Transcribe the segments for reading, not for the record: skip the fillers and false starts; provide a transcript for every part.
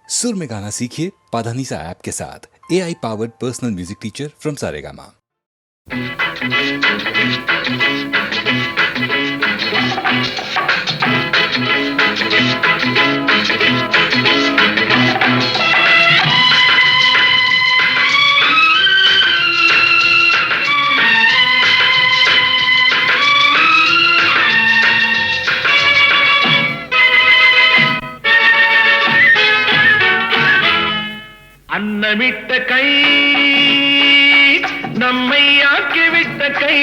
सुर में गाना सीखिए पाधानीसा ऐप के साथ। AI powered personal music teacher from Saregama. அன்னமிட்ட கை நம்மை ஆக்கிவிட்ட கை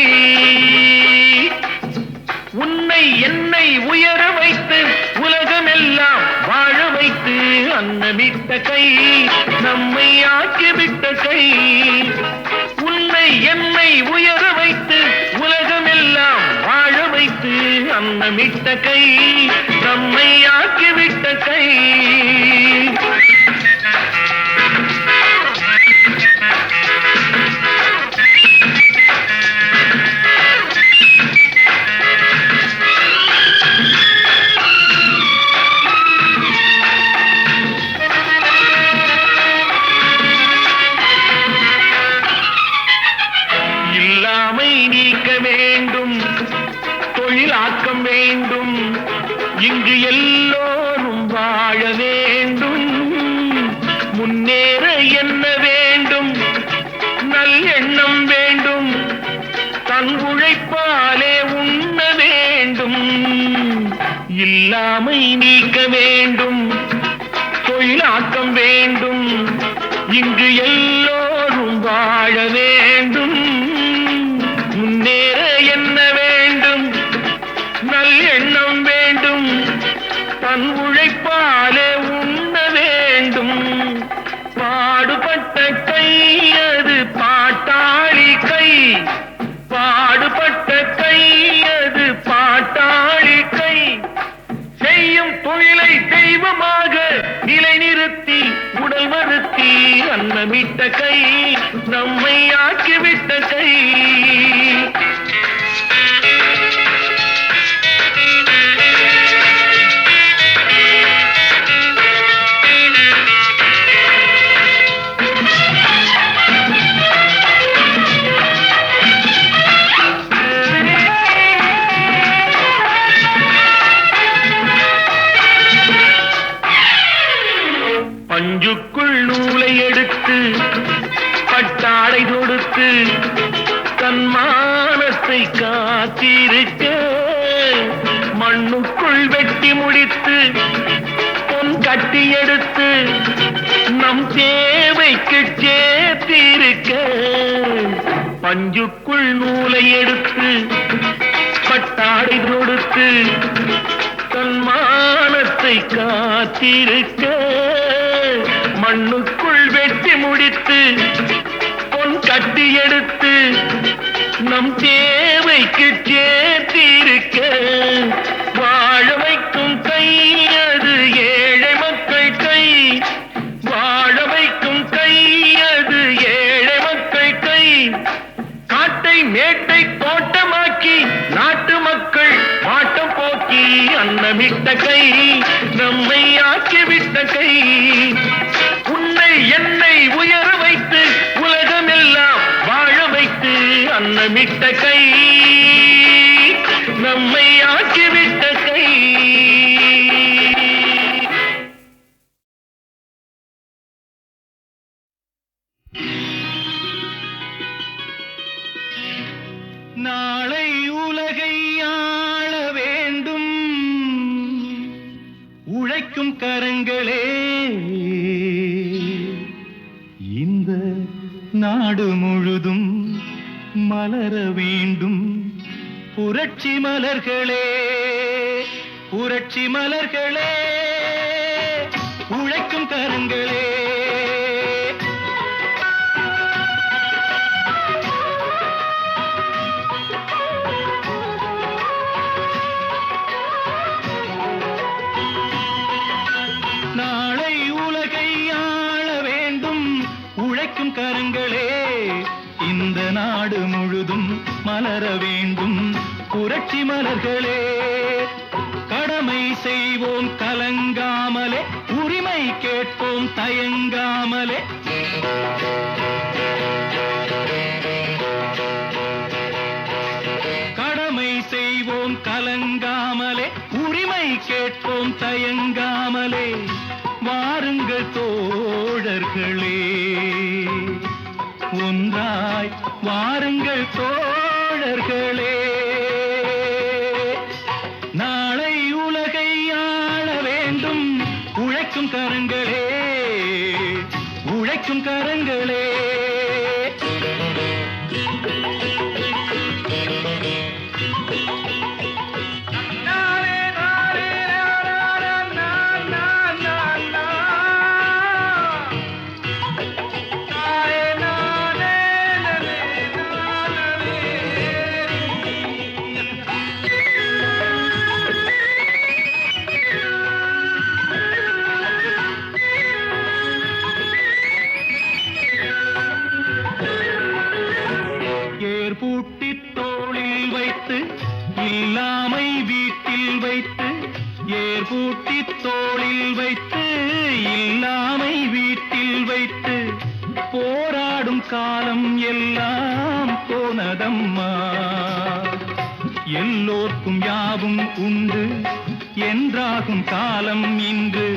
உன்னை என்னை உயர வைத்து உலகமெல்லாம் வாழ வைத்து அன்னமிட்ட கை நம்மை ஆக்கிவிட்ட கை உன்னை என்னை உயர வைத்து உலகமெல்லாம் வாழ வைத்து அன்னமிட்ட கை நம்மை ஆக்கிவிட்ட கை தொழிலாக்கம் வேண்டும் இங்கு எல்லோரும் வாழ வேண்டும் முன்னேற என்ன வேண்டும் நல் எண்ணம் வேண்டும் தன் உழைப்பாலே உண்ண வேண்டும் இல்லாமை நீக்க வேண்டும் தொழிலாக்கம் வேண்டும் இங்கு எல்லோரும் வாழ வேண்டும் முன்னேற என்ன வேண்டும் நல் எண்ணம் வேண்டும் தன் உழைப்பாலே உண்ண வேண்டும் பாடுபட்ட கை அது பாட்டாளி கை பாடுபட்ட கை அது பாட்டாளி கை செய்யும் தொழிலை தெய்வமாக நிலைநிறுத்தி உடல் வருத்தி அன்னமிட்ட கை நம்மை ஆக்கிவிட்ட கை பஞ்சுக்குள் நூலை எடுத்து பட்டாடை தொடுத்து தன் மானத்தை காத்திருக்க மண்ணுக்குள் வெட்டி முடித்து பொன் கட்டி எடுத்து நம் தேவைக்கு சேர்த்திருக்க பஞ்சுக்குள் நூலை எடுத்து பட்டாடை தொடுத்து தன் மானத்தை காத்திருக்க மண்ணுக்குள் வெட்டி முடித்து பொன் கட்டி எடுத்து நம் தேவைக்கு சேர்த்திருக்க வாழ வைக்கும் கை அது ஏழை மக்கள் கை வாழ வைக்கும் கை அது ஏழை மக்கள் கை காட்டை மேட்டை தோட்டமாக்கி நாட்டு மக்கள் பாட்டம் போக்கி அன்னமிட்ட கை நம்மை ஆக்கிவிட்ட கை உன்னை என்னை உயர வைத்து உலகமெல்லாம் வாழ வைத்து அன்னமிட்ட கை நம்மை ஆக்கிவிட்ட கை நாளை உலகை ஆள வேண்டும் உழைக்கும் கரங்களே இந்த நாடு முழுதும் மலர வேண்டும் புரட்சி மலர்களே புரட்சி மலர்களே உழைக்கும் கரங்களே கரங்களே இந்த நாடு முழுதும் மலர வேண்டும் புரட்சி மலர்களே கடமை செய்வோம் கலங்காமலே உரிமை கேட்போம் தயங்காமலே. கடமை செய்வோம் கலங்காமலே, உரிமை கேட்போம் தயங்காமலே. வாருங்கள் தோழர்களே, ஒன்றாய் வாருங்கள் தோழர்களே. நாளை உலகை ஆள வேண்டும் உழைக்கும் கரங்களே, உழைக்கும் கரங்களே. பூட்டி தோளில் வைத்து இல்லாமை வீட்டில் வைத்து, ஏர் பூட்டி தோளில் வைத்து இல்லாமை வீட்டில் வைத்து, போராடும் காலம் எல்லாம் போனதம்மா. எல்லோர்க்கும் யாவும் உண்டு என்றாகும் காலம் இன்று,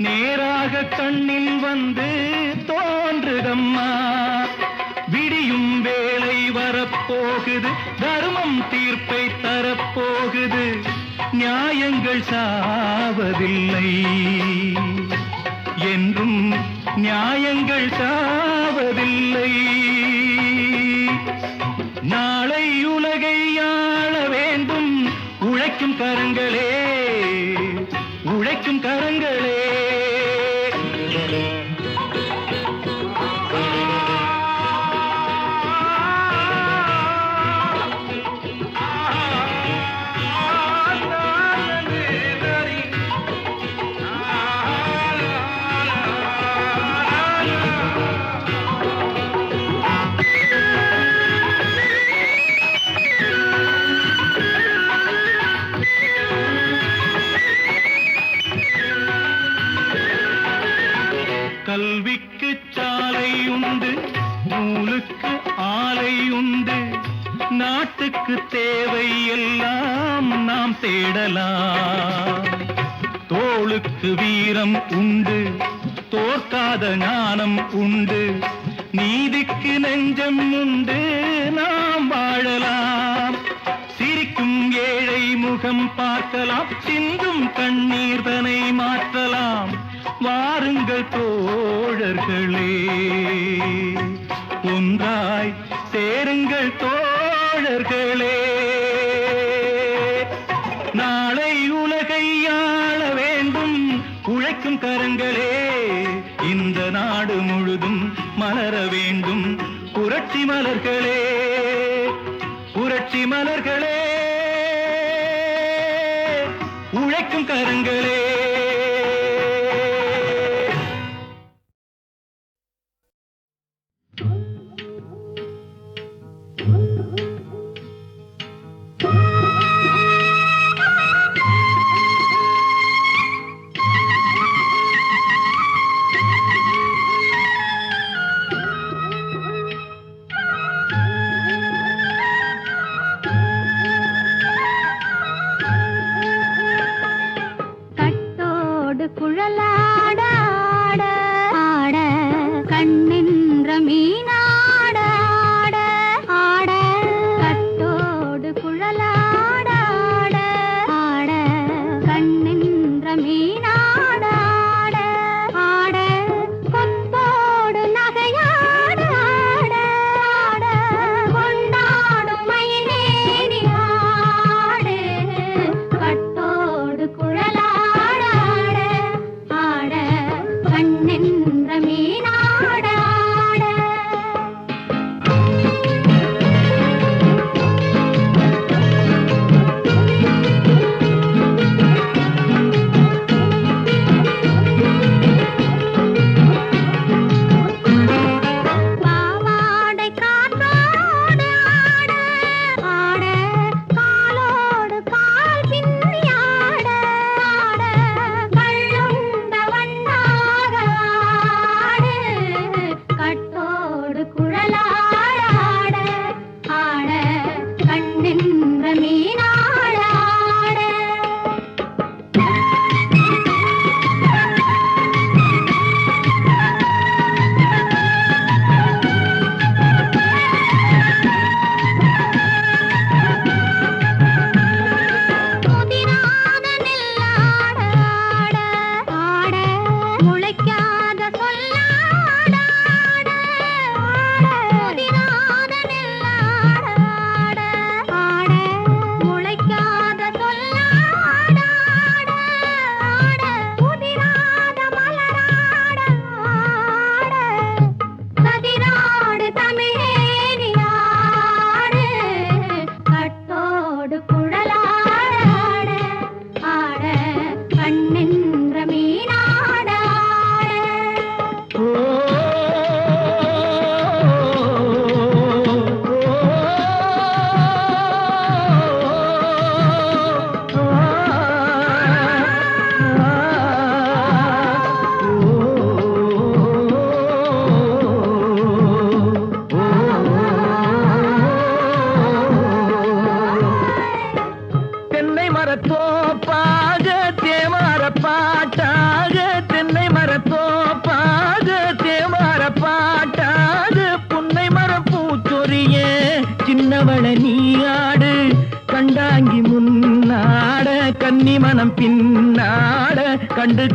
நேராக கண்ணில் வந்து தோன்றுதம்மா. விடியும் வேளை வரப்போகுது, தர்மம் தீர்ப்பை தரப்போகுது. நியாயங்கள் சாவதில்லை என்றும், நியாயங்கள் சாவதில்லை. நாளை உலகை ஆள வேண்டும் உழைக்கும் கரங்களே, உழைக்கும் கரங்களே. கல்விக்கு சாலை உண்டு, நூலுக்கு ஆலை உண்டு, நாட்டுக்கு தேவை எல்லாம் நாம் தேடலாம். தோளுக்கு வீரம் உண்டு, தோற்காத ஞானம் உண்டு, நீதிக்கு நெஞ்சம் உண்டு, நாம் வாழலாம். சிரிக்கும் ஏழை முகம் பார்க்கலாம், சிந்தும் கண்ணீர் தனை மாற்றலாம். வாருங்கள் தோழர்களே, ஒன்றாய் சேருங்கள் தோழர்களே. நாளை உலகை ஆள வேண்டும் உழைக்கும் கரங்களே, இந்த நாடு முழுதும் மலர வேண்டும் புரட்சி மலர்களே, புரட்சி மலர்களே, உழைக்கும் கரங்களே.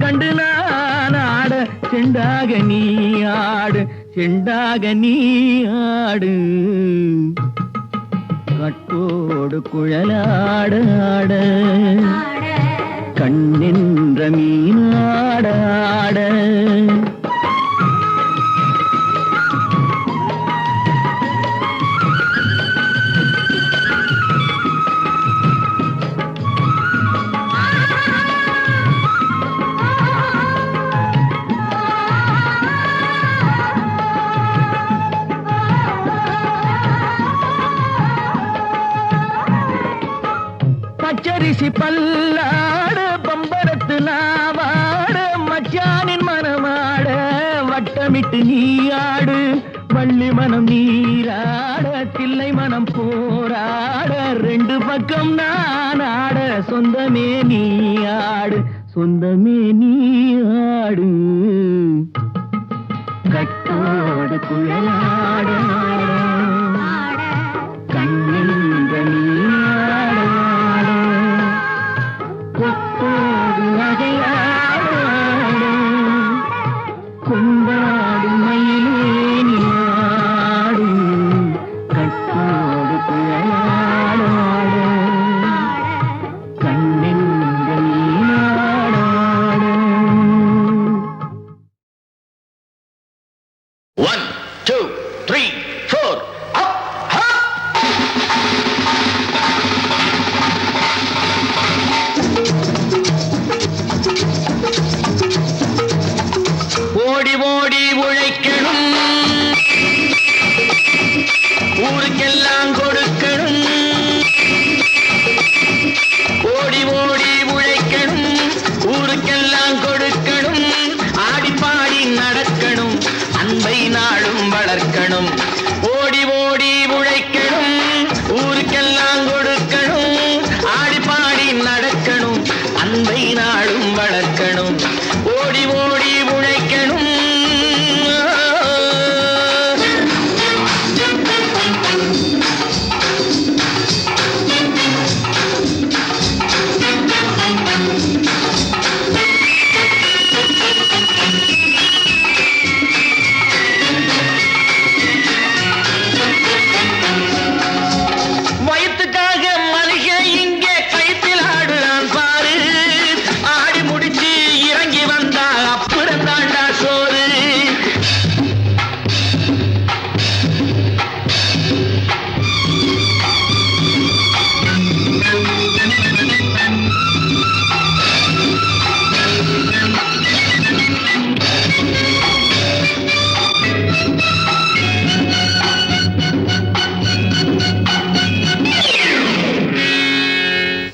கண்டு நான் ஆட செண்டாக நீ ஆடு செண்டாக நீ ஆடு கட்டோடு குழலாட ஆட கண்ணென்ற மீனாட ஆட பச்சரிசி பல்லாட பம்பரத்து நாவாட மச்சானின் மனமாட வட்டமிட்டு நீயாடு வள்ளி மனம் நீராட தில்லை மனம் போராட ரெண்டு பக்கம் நான் ஆட சொந்தமே நீயாடு சொந்தமே நீயாடு கட்டோடு குழலாட கண்ணின்ற நீயாட கொத்தோடு நகையாட கொண்டாடு மயிலேனி ஆடு கட்டோடு குழலாட கண்ணென்ற நீயாட One, two, three, four, up, up. ஓடி ஓடி உழைக்கணும் ஊருக்கெல்லாம் கொடுக்கணும் ஓடி ஓடி உழைக்கணும் ஊருக்கெல்லாம் கொடுக்கணும் ஆடி பாடி நடக்கணும் அன்பை நாளும் வளர்க்கணும் ஓடி ஓடி உழைக்கணும் ஊருக்கெல்லாம் கொடுக்கணும் ஆடி பாடி நடக்கணும் அன்பை நாளும் வளர்க்கணும் ஓடி ஓடி உழைக்கணும் வயிற்றுக்காக மனுஷ இங்கே கைத்தில் ஆடுறான் பாரு ஆடி முடிச்சு இறங்கி வந்தா அப்புறம் தாண்டா சோறு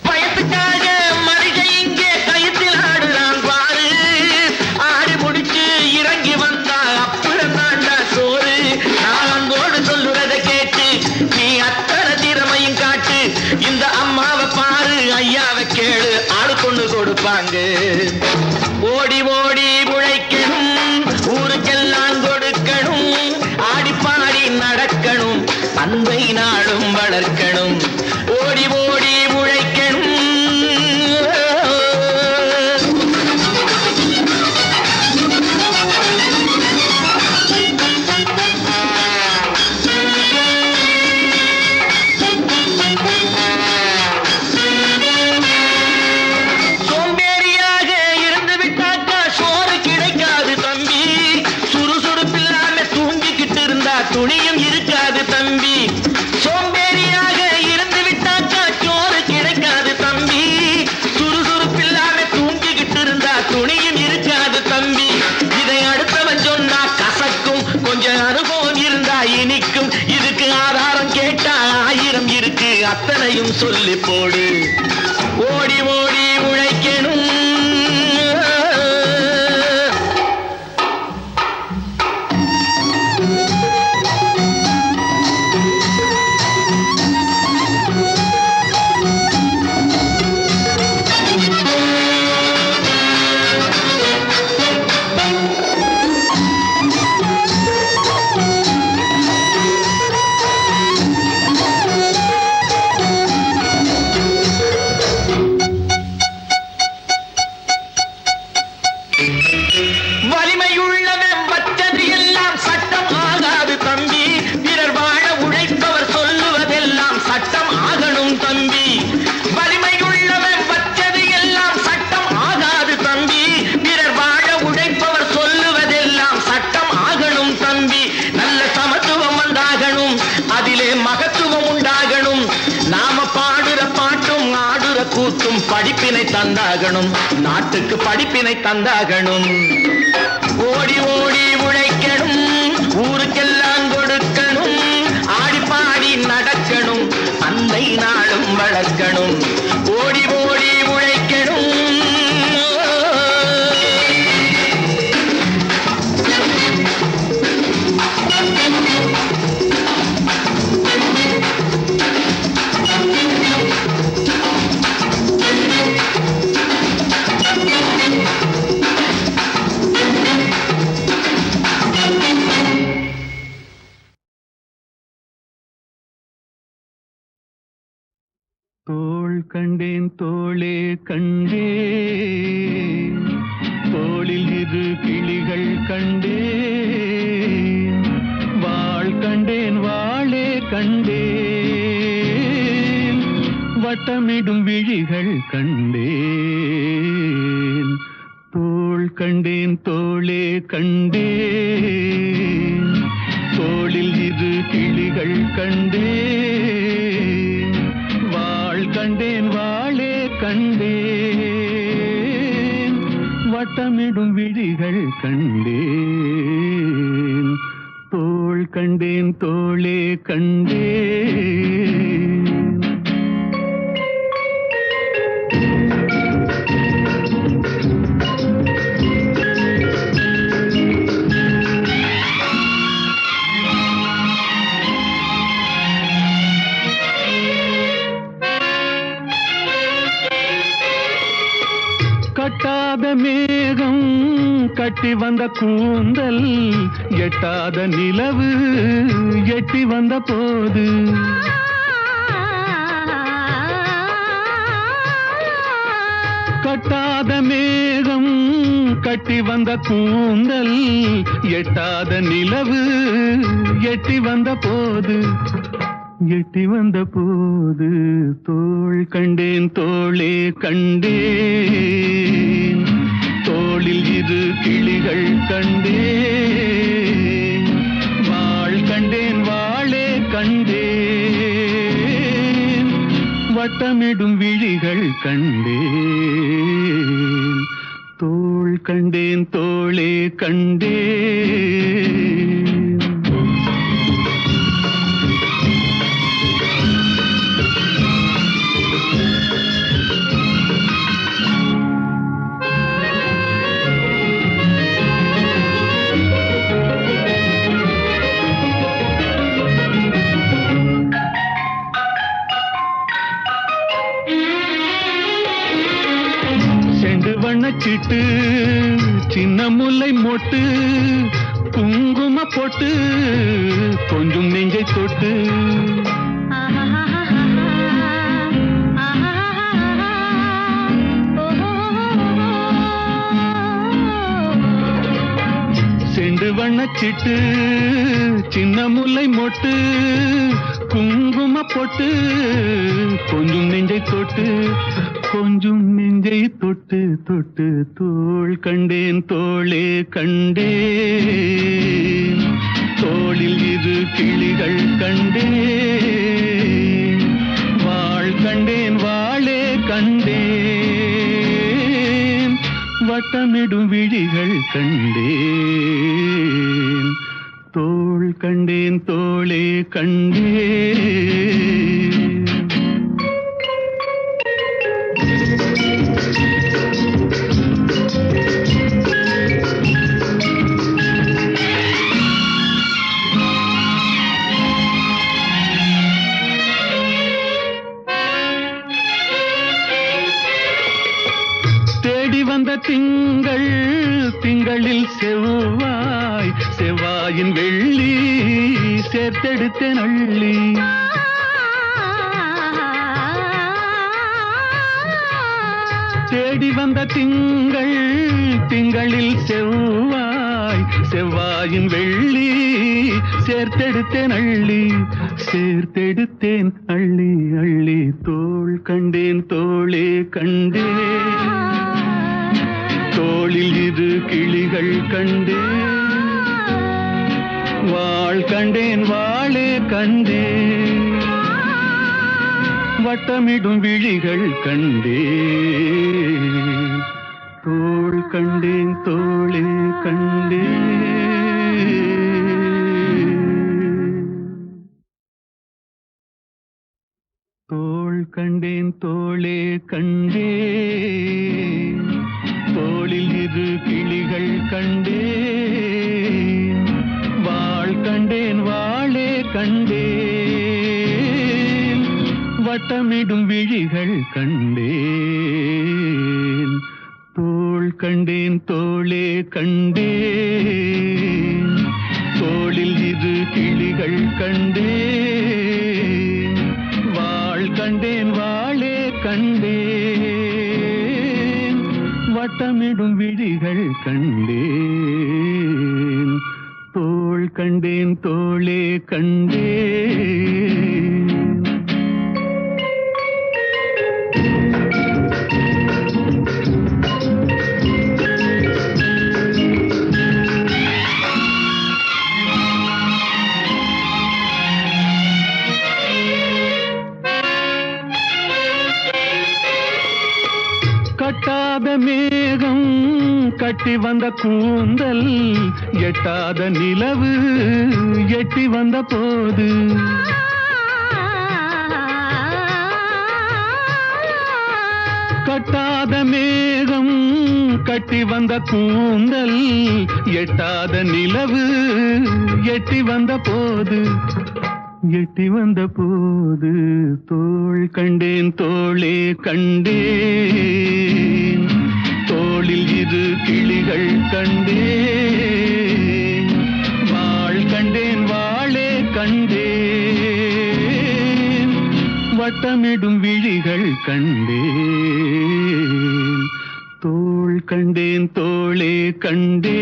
பயத்துக்காக மனுஷ இங்கே கைத்தில் ஆடுறான் பாரு ஆடி முடிச்சு இறங்கி வந்தா அப்புறம் தாண்டா சோறு நாளந்தோடு சொல்லுறதை கேட்டு நீ அத்தனை திறமையும் காட்டு இந்த அம்மாவை பாரு ஐயாவை கேளு ஆளு கொண்டு கொடுப்பாங்க ஓடி ஓடி உழைக்கணும் ஊருக்கெல்லாம் கொடுக்கணும் ஆடி பாடி நடக்கணும் அன்பை நாளும் வளர்க்கணும் ஓடி ஓடி உழைக்கணும் சோம்பேறியாக இருந்து விட்டாக்கா சோறு கிடைக்காது தம்பி சுறுசுறுப்பில்லாம தூங்கிக்கிட்டு இருந்தா துணியும் இருக்காது தம்பி சோம்பேறியாக இருந்து விட்டாக்கா சோறு கிடைக்காது தம்பி சுறுசுறுப்பில்லாம தூங்கிக்கிட்டு இருந்தா துணியும் இருக்காது தம்பி இதை அடுத்தவன் சொன்னா கசக்கும் கொஞ்சம் அனுபவம் இருந்தா இனிக்கும் இதுக்கு ஆதாரம் கேட்டா 1000 இருக்கு அத்தனையும் சொல்லி போடு ஓடி ஓடி உழைக்கணும் தந்தாகணும், நாட்டுக்கு படிப்பினை தந்தாகணும். ஓடி ஓடி உழைக்கணும், ஊருக்கெல்லாம் கொடுக்கணும், ஆடி பாடி நடக்கணும், அன்னை நாளும் வளர்க்கணும். ஓடி ஓடி உழைக்கணும். தோள் கண்டேன் தோளே கண்டேன், தோளில் இரு கிளிகள் கண்டேன், வாள் கண்டேன் வாளே கண்டேன், வட்டமிடும் விழிகள் கண்டேன். தோள் கண்டேன் தோளே கண்டேன், தோளில் இரு கிளிகள் கண்டேன், கண்டேன் வாளே கண்டேன், வட்டமிடும் விழிகள் கண்டேன். தோள் கண்டேன் தோளே கண்டேன். கட்டாத மேகம் கட்டி வந்த கூந்தல், எட்டாத நிலவு எட்டி வந்த போது, கட்டாத மேகம் கட்டி வந்த கூந்தல், எட்டாத நிலவு எட்டி வந்த போது, எட்டி வந்த போது, தோள் கண்டேன் தோளே கண்டேன், தோளில் இரு கிளிகள் கண்டேன், வாள் கண்டேன் வாளே கண்டேன், வட்டமிடும் விழிகள் கண்டேன். தோள் கண்டேன் தோளே கண்டேன். வண்ணச்சிட்டு சின்ன முல்லை மொட்டு, குங்கும போட்டு கொஞ்சம் நெஞ்சை தொட்டு, செண்டு வண்ணச்சிட்டு சின்ன முல்லை மொட்டு, குங்கும போட்டு கொஞ்சம் நெஞ்சை தொட்டு, கொஞ்சம் நெஞ்சை தொட்டு தொட்டு, தோள் கண்டேன் தோளே கண்டேன், தோளில் இரு கிளிகள் கண்டேன், வாள் கண்டேன் வாளே கண்டேன், வட்டமிடும் விழிகள் கண்டேன். தோள் கண்டேன் தோளே கண்டேன். திங்கள் திங்களில் செவ்வாய், செவ்வாயின் வெள்ளி சேர்த்தெடுத்தேன் அள்ளி, தேடி வந்த திங்கள் திங்களில் செவ்வாய், செவ்வாயின் வெள்ளி சேர்த்தெடுத்தேன் அள்ளி, சேர்த்தெடுத்தேன் அள்ளி அள்ளி. தோள் கண்டேன் தோளே கண்டேன், தோளில் இரு கிளிகள் கண்டேன், வாள் கண்டேன் வாளே கண்டேன், வட்டமிடும் விழிகள் கண்டேன் தோள் கண்டேன் தோளே கண்டேன் தோள் கண்டேன் தோளே கண்டேன் தோளில் இரு கிளிகள் கண்டேன் வாள் கண்டேன் வாளே கண்டேன் வட்டமிடும் விழிகள் கண்டேன் தோள் கண்டேன் தோளே கண்டேன் தோளில் இரு கிளிகள் கண்டேன் வாள் கண்டேன் வாளே கண்டேன் வட்டமிடும் விழிகள் கண்டேன் தோள் கண்டேன் தோளே கண்டேன் கட்டாத மேகம் கட்டி வந்த கூந்தல் எட்டாத நிலவு எட்டி வந்த போது கட்டாத மேகம் கட்டி வந்த கூந்தல் எட்டாத நிலவு எட்டி வந்த போது தோள் கண்டேன் தோளே கண்டேன் தோளில் இரு கிளிகள் கண்டேன் வாள் கண்டேன் வாளே கண்டேன் வட்டமிடும் விழிகள் கண்டேன் தோள் கண்டேன் தோளே கண்டேன்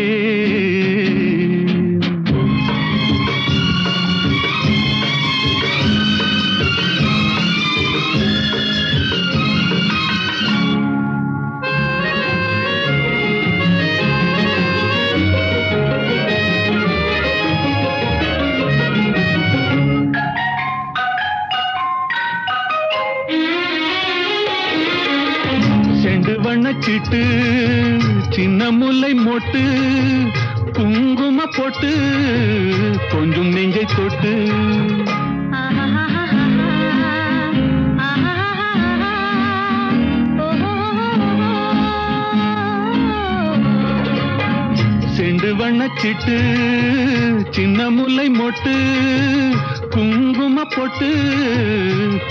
வண்ணச்சிட்டு சின்ன முல்லை மொட்டு குங்கும போட்டு கொஞ்சம் நெஞ்சை தொட்டு செண்டு வண்ணச்சிட்டு சின்ன முல்லை மொட்டு குங்கும போட்டு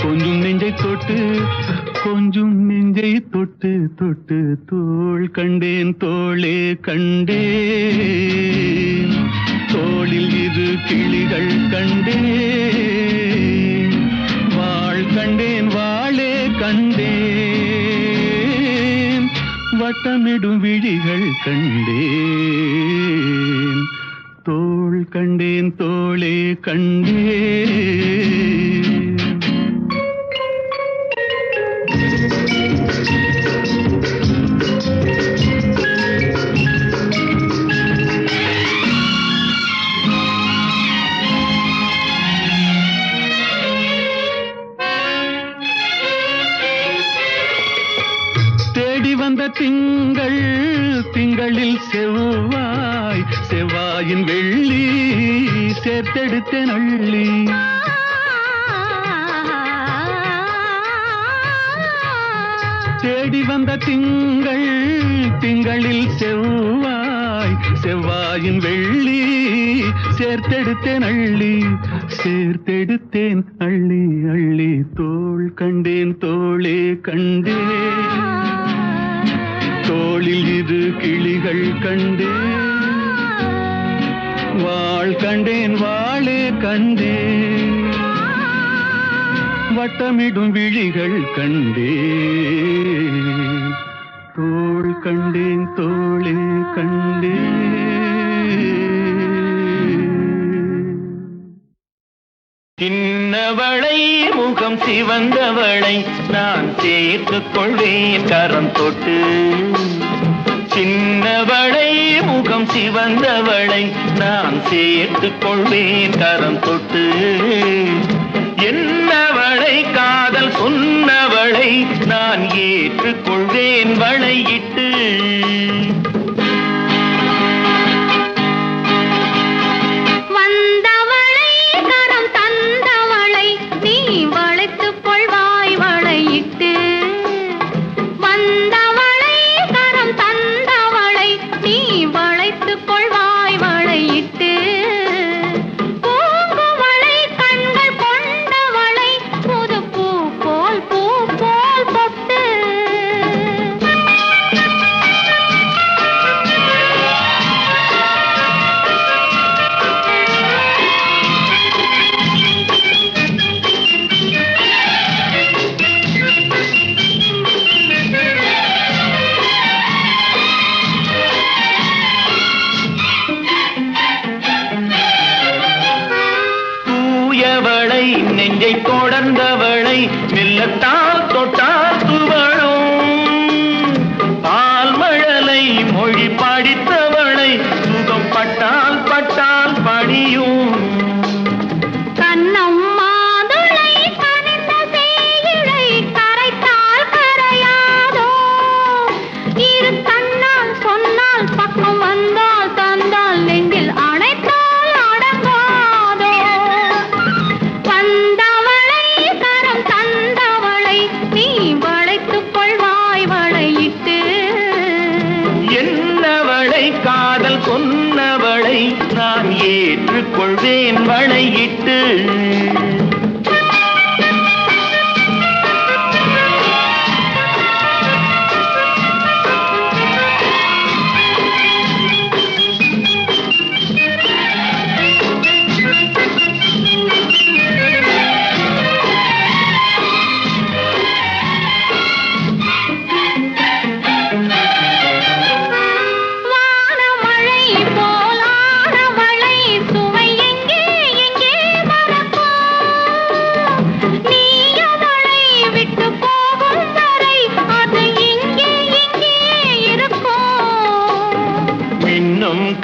கொஞ்சம் நெஞ்சை தொட்டு கொஞ்சம் நெஞ்சை தொட்டு தொட்டு தோள் கண்டேன் தோளே கண்டேன் தோளில் இரு கிளிகள் கண்டேன் வாள் கண்டேன் வாளே கண்டேன் வட்டமிடும் விழிகள் கண்டேன் தோள் கண்டேன் தோளே கண்டேன் திங்கள் திங்களில் செவ்வாய் செவ்வாயின் வெள்ளி சேர்த்தெடுத்த நள்ளி தேடி வந்த திங்கள் திங்களில் செவ்வாய் செவ்வாயின் வெள்ளி சேர்த்தெடுத்தேன் அள்ளி சேர்த்தெடுத்தேன் அள்ளி அள்ளி தோள் கண்டேன் தோளே கண்டேன் தோளில் இரு கிளிகள் கண்டேன் வாள் கண்டேன் வாளே கண்டேன் வட்டமிடும் விழிகள் கண்டேன் தோள் கண்டேன் தோளே கண்டேன் சின்னவளை முகம் சிவந்தவளை நான் சேர்த்துக் கொள்வேன் கரம் தொட்டு சின்னவளை முகம் சிவந்தவளை நான் சேர்த்துக் கொள்வேன் கரம் தொட்டு என்னவளை காதல் சொன்னவளை நான் ஏற்றுக்கொள்வேன் வளையிட்டு. நெஞ்சை தொடர்ந்தவளை மெல்லத்தால் தொட்டால் துவழும். பால்மழலை மொழி படித்தவளை சுகம் பட்டால் பட்டால் படியும். சொன்னவளை நான் ஏற்றுக்கொள்வேன் வளையிட்டு.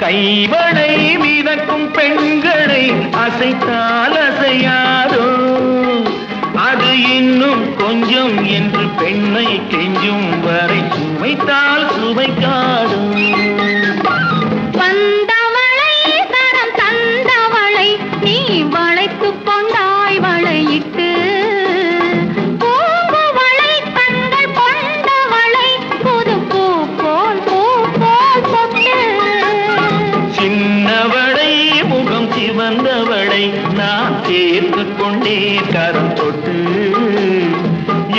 கைவளை மிதக்கும் பெண்களை அசைத்தால் அசையாதோ, அது இன்னும் கொஞ்சம் என்று பெண்ணை கெஞ்சும் வரை சுமைத்தால் சுமைக்காதோ. வந்தவளை தரம் தந்தவளை நீ வளைத்துக் கொண்டாய் வளையிட்டு. பூவளை கண்கள் கொண்டவளை புது பூ போல் பூ போல் பொட்டு. சின்னவளை முகம் சிவந்தவளை நான் சேர்த்து கொண்டே கரம் தொட்டு.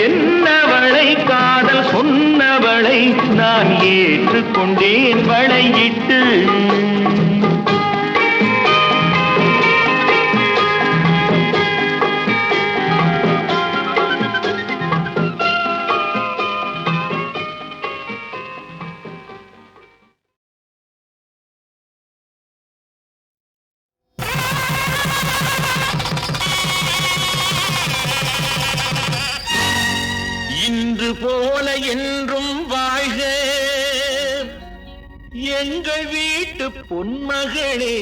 என்னவளை காதல் சொன்னவளை நான் ஏற்றுக்கொண்டேன் வளையிட்டு. இன்று போல என்றும் வாழ்க எங்கள் வீட்டு பொன்மகளே.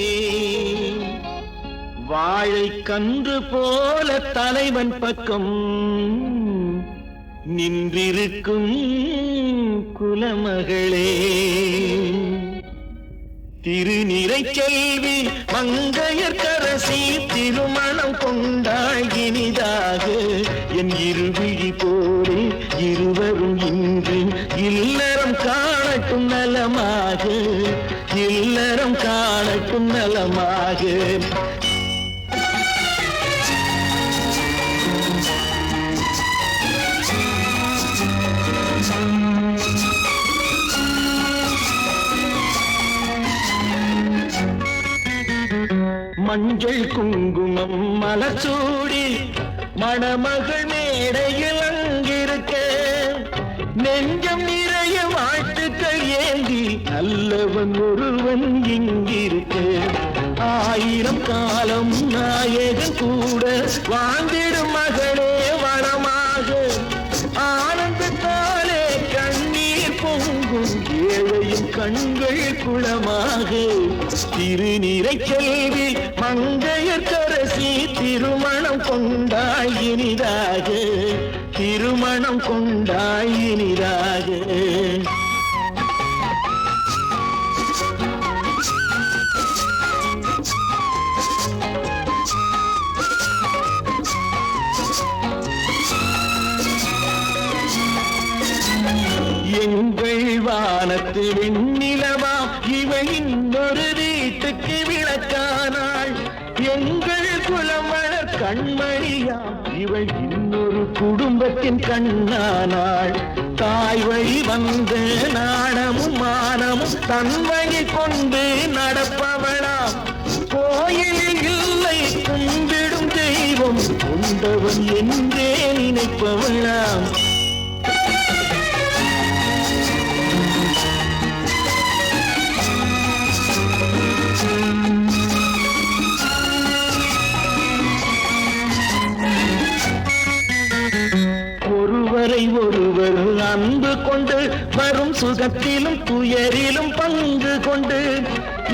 வாழை கன்று போல தலைவன் பக்கம் நின்றிருக்கும் குலமகளே. திருநிறைச்செல்வி மங்கையர்க்கரசி திருமணம் கொண்டாள் இனிதாக. என் இருவிழி போலே இருவரும் இன்று இல்லறம் காணட்டும் நலமாக, இல்லறம் காணட்டும் நலமாக. மஞ்சள் குங்குமம் மலச்சூடி மணமகள் மேடையில் அங்கிருக்க, நெஞ்சம் நிறைய வாழ்த்துக்கள் ஏந்தி நல்லவன் ஒருவன் இங்கிருக்க. 1000 காலம் நாயகன் கூட வாழ்ந்திடும் மகளே வளமாக. ஆனந்தத்தாலே கண்ணீர் பொங்கும் ஏழையும் கண்கள் குளமாக. திருநிறைச்செல்வி மங்கையர்க்கரசி திருமணம் கொண்டாள் இனிதாக, திருமணம் கொண்டாய் இனிதாக. எங்கள் வானத்து வெண்ணிலவா இவள் இன்னொரு வீட்டுக்கு விளக்கானாள். எங்கள் குலமலர் கண்மணியாம் இவள் இன்னொரு குடும்பத்தின் கண்ணானாள். தாய் வழி வந்த நாணமும் மானமும் தன் வழி கொண்டு நடப்பவளாம். கோயிலில் இல்லை கும்பிடும் தெய்வம் கொண்டவன் என்றே நினைப்பவளாம். ஒருவர் அன்பு கொண்டு வரும் சுகத்திலும் துயரிலும் பங்கு கொண்டு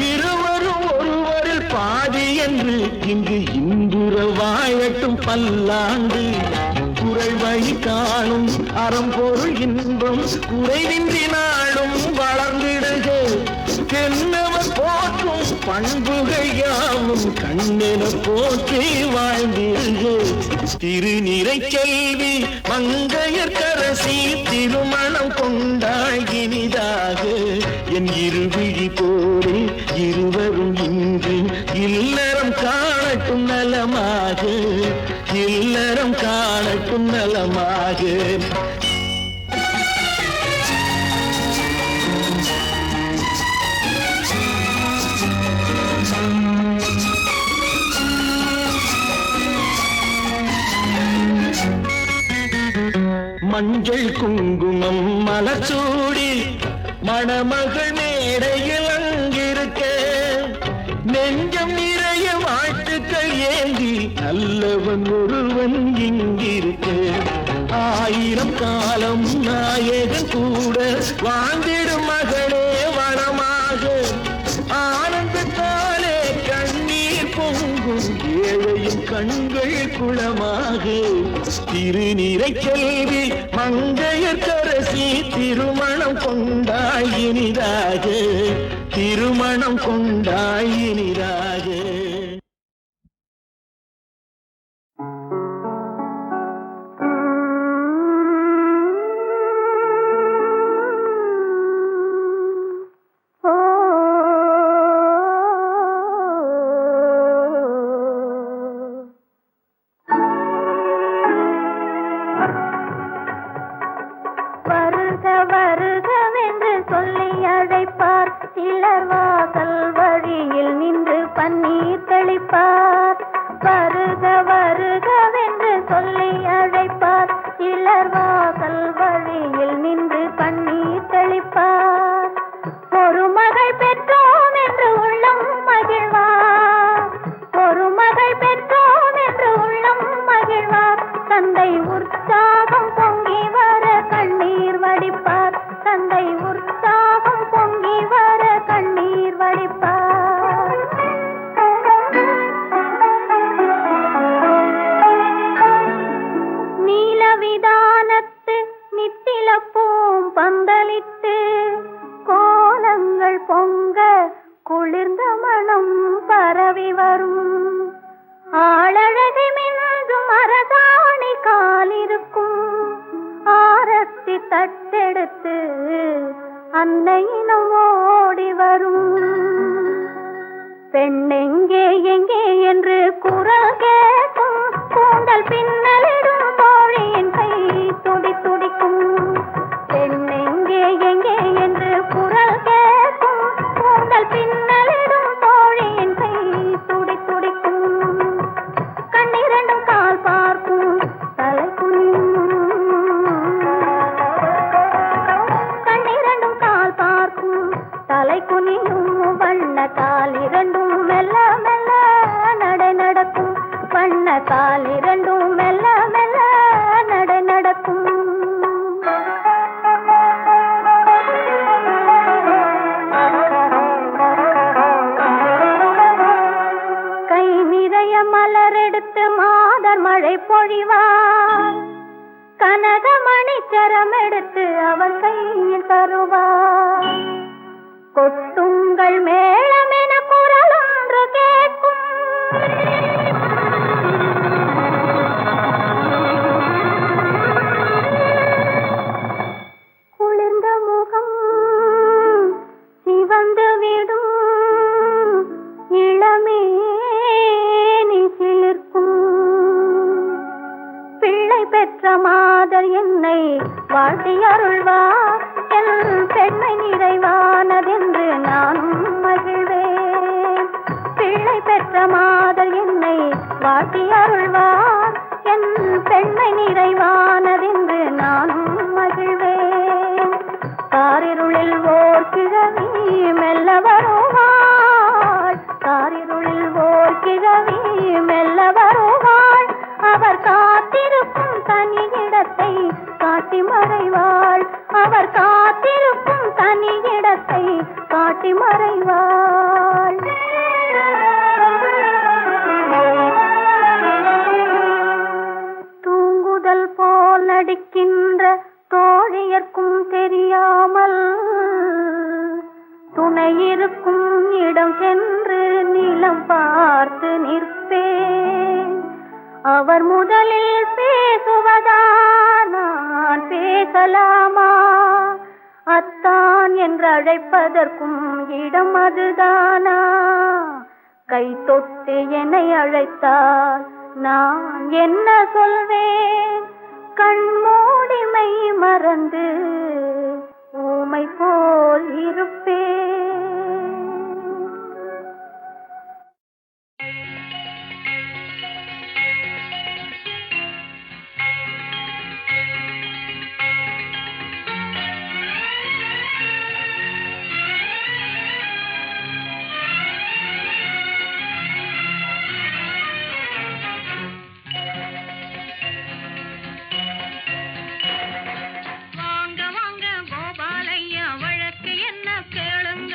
இருவரும் ஒருவரில் பாதி என்று இங்கு இன்புற வாழட்டும் பல்லாண்டு. குறை வழி காணும் அறம்பொருள் இன்பம் குறைவின்றி நாளும் வளர்ந்திடுக. தென்னவர் போற்றும் பண்புகள் யாவும் கண்ணென போற்றி வாழ்ந்திடுக. திருநிறை செல்வி மங்கையர்க்கரசி திருமணம் கொண்டாய் இனிதாக. என் இருவிழி போரே இருவரும் இன்று இல்லறம் காணட்டும் நலமாக. இல்லறம் காணட்டும் நலமாக. மஞ்சள் குங்குமம் மலச்சூடி மணமகள் மேடையில் அங்கிருக்க. நெஞ்சம் நிறைய வாழ்த்துக்கள் ஏந்தி நல்லவன் ஒருவன் இங்கிருக்க. 1000 காலம் நாயகன் கூட வாழ்ந்திடும் மகளே வனமாக. ஆனந்தத்தாலே கண்ணீர் பொங்கும் ஏழையின் கண்கள் குளமாக. திருநிறை செல்வி மங்கையர்க்கரசி திருமணம் கொண்டாய் இனிதாக. திருமணம் கொண்டாய் இனிதாக. கனகமணி சரம் எடுத்து அவர் கையில் தருவார். கொட்டுங்கள் மேளம் என குரல் ஒன்று கேட்கும். குளிர்ந்த முகம் சிவந்து விடும், இளமேனி சிலிர்க்கும். பிள்ளை பெற்ற மாதர் என்னை வாழ்த்தி அருள்வார். என் பெண்மை நிறைவானதென்று நானும் மகிழ்வேன். பிள்ளை பெற்ற மாதர் என்னை வாழ்த்தி அருள்வார். என் பெண்மை நிறைவானதென்று நானும் மகிழ்வேன். காரிருளில் ஓர் கிழவி மெல்ல வருவாள். காரிருளில் ஓர் கிழவி மெல்ல வருவாள். அவர் காத்திருக்கும் தனி இடத்தை காட்டி மறைவாள். அவர் காத்திருக்கும் தனி இடத்தை காட்டி மறைவாள். தூங்குதல் போல் நடிக்கின்ற தோழியர்க்கும் தெரியாமல் துணை இருக்கும் இடம் சென்று நிலம் பார்த்து நிற்பேன். அவர் முதலில் பேசுவதா நான் பேசலாமா? அத்தான் என்று அழைப்பதற்கும் இடம் அதுதானா? கை தொட்டு என்னை அழைத்தால் நான் என்ன சொல்வேன்? கண்மூடி மெய் மறந்து ஊமை போல் இருப்பேன். வாங்க வாங்க கோபாலையா, வழக்கு என்ன கேளுங்க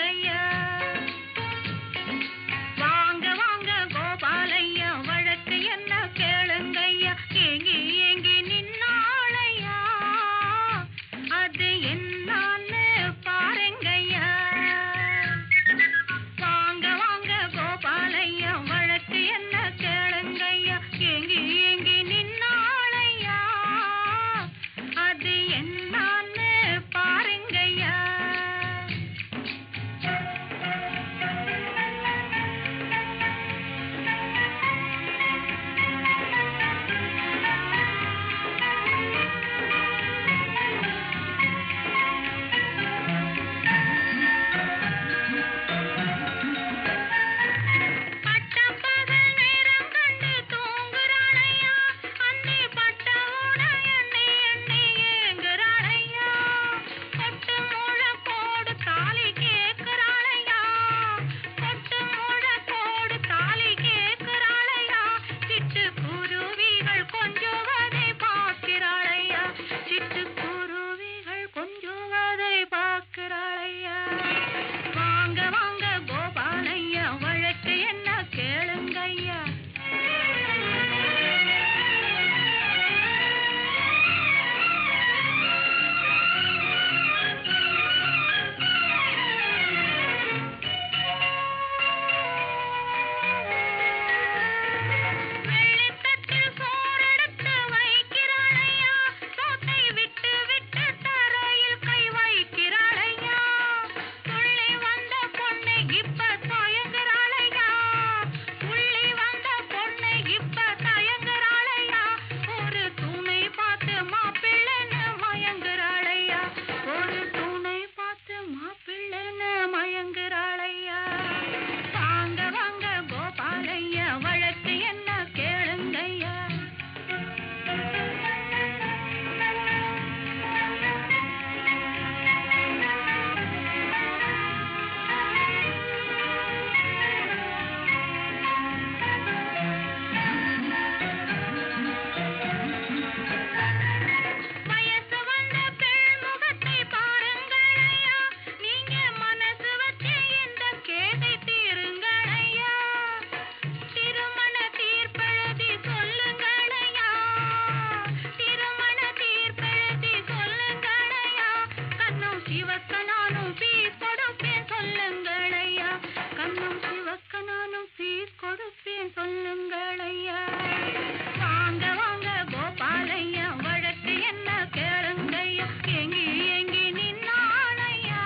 கக்க நானும் ஃபீஸ் கொடுப்பேன் சொல்லுங்கள் ஐயா. வாங்க வாங்க கோபாலையா, வழக்கு என்ன கேளுங்கய்யா. எங்கி எங்கி நின்னானையா,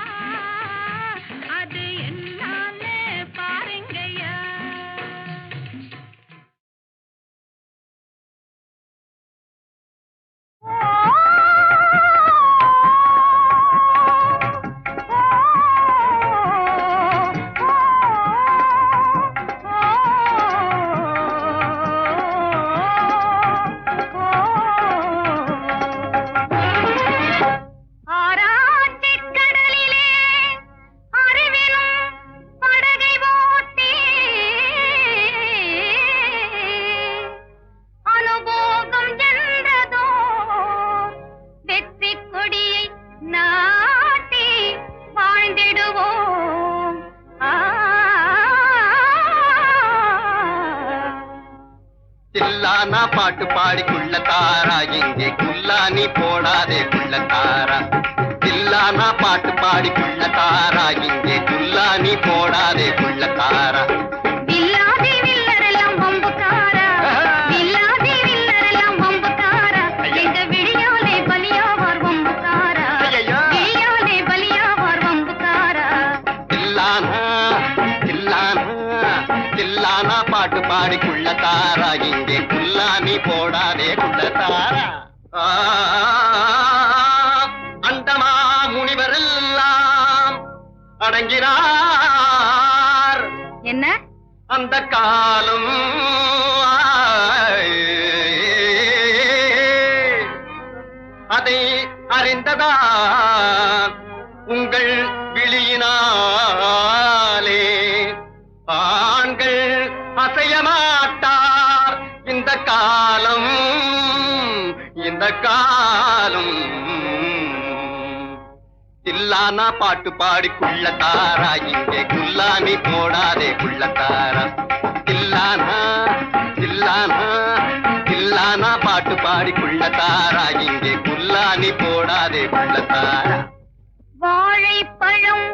அது என்னன்னு பாருங்கய்யா. தில்லானா பாட்டு பாடி குள்ளத்தாரா, இங்கே குல்லானி போடாதே குள்ளத்தாரா. தில்லானா பாட்டு பாடி குள்ளத்தாரா, இங்கே குல்லானி போடாதே குள்ளத்தாரா. வில்லாதி வில்லரெல்லாம் வம்புக்காரா, வில்லாதி வில்லரெல்லாம் வம்புக்காரா. எங்க விழியாலே பலியாவார் வம்புக்காரா, விழியாலே பலியாவார் வம்புக்காரா. தில்லானா தில்லானா தில்லானா பாட்டு பாடி குள்ளத்தாரா, இங்கே குல்லானி போடாதே குள்ளத்தாரா. அண்டமா முனிவரெல்லாம் அடங்கினார் என்ன அந்த காலம். அதை அறிந்ததான் உங்கள் விழியினாலே ஆண்கள் அசையமாட்டார் இந்த காலம், இந்த காலம். தில்லானா பாட்டு பாடி குள்ளத்தாரா, இங்கே குல்லானி போடாதே குள்ளத்தாரா. தில்லானா தில்லானா தில்லானா பாட்டு பாடி குள்ளத்தாரா, இங்கே குல்லானி போடாதே குள்ளத்தாரா. வாழைப்பழம்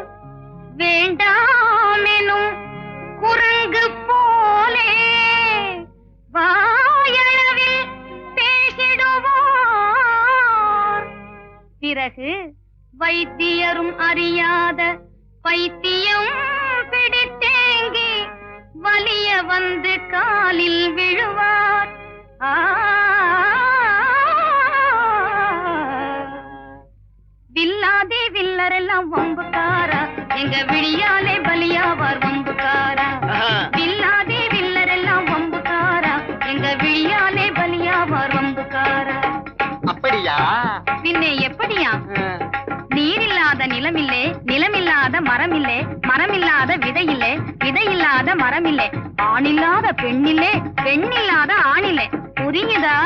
வேண்டாமெனும் குரங்கு போலே வாயளவில் பேசிடுவார். பிறகு வைத்தியரும் அறியாத பைத்தியம் பிடித்தேங்கி வலிய வந்து காலில் விழுவார். வில்லாதே வில்லரெல்லாம் வம்புக்காரா, எங்க விழியாலே பலியாவார் வம்புக்காரா. வில்லாதே வில்லரெல்லாம் வம்புக்காரா, எங்க விழியாலே பலியாவார் வம்புக்காரா. அப்படியா? பின்னே எப்படியா? நீரில்லாத நிலமில்லே, நிலமில்லாத மரமில்லே, மரமில்லாத விதையில்லே, விதையில்லாத மரமில்லே, ஆணில்லாத பெண்ணில்லே, பெண்ணில்லாத ஆணில்லே. புரியுதா?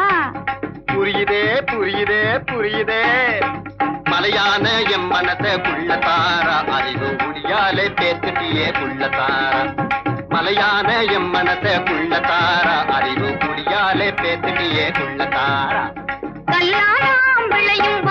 புரியுதே புரியுதே புரியுதே. மலையான எம் மனத்தை குள்ளத்தாரா, அறிவு முடியாலே பேத்துட்டியே குள்ளத்தாரா. மலையான எம் மனத்தை குள்ளத்தாரா, அறிவு முடியாலே பேத்துட்டியே குள்ளத்தாரா. கல்லானாம் விளையும்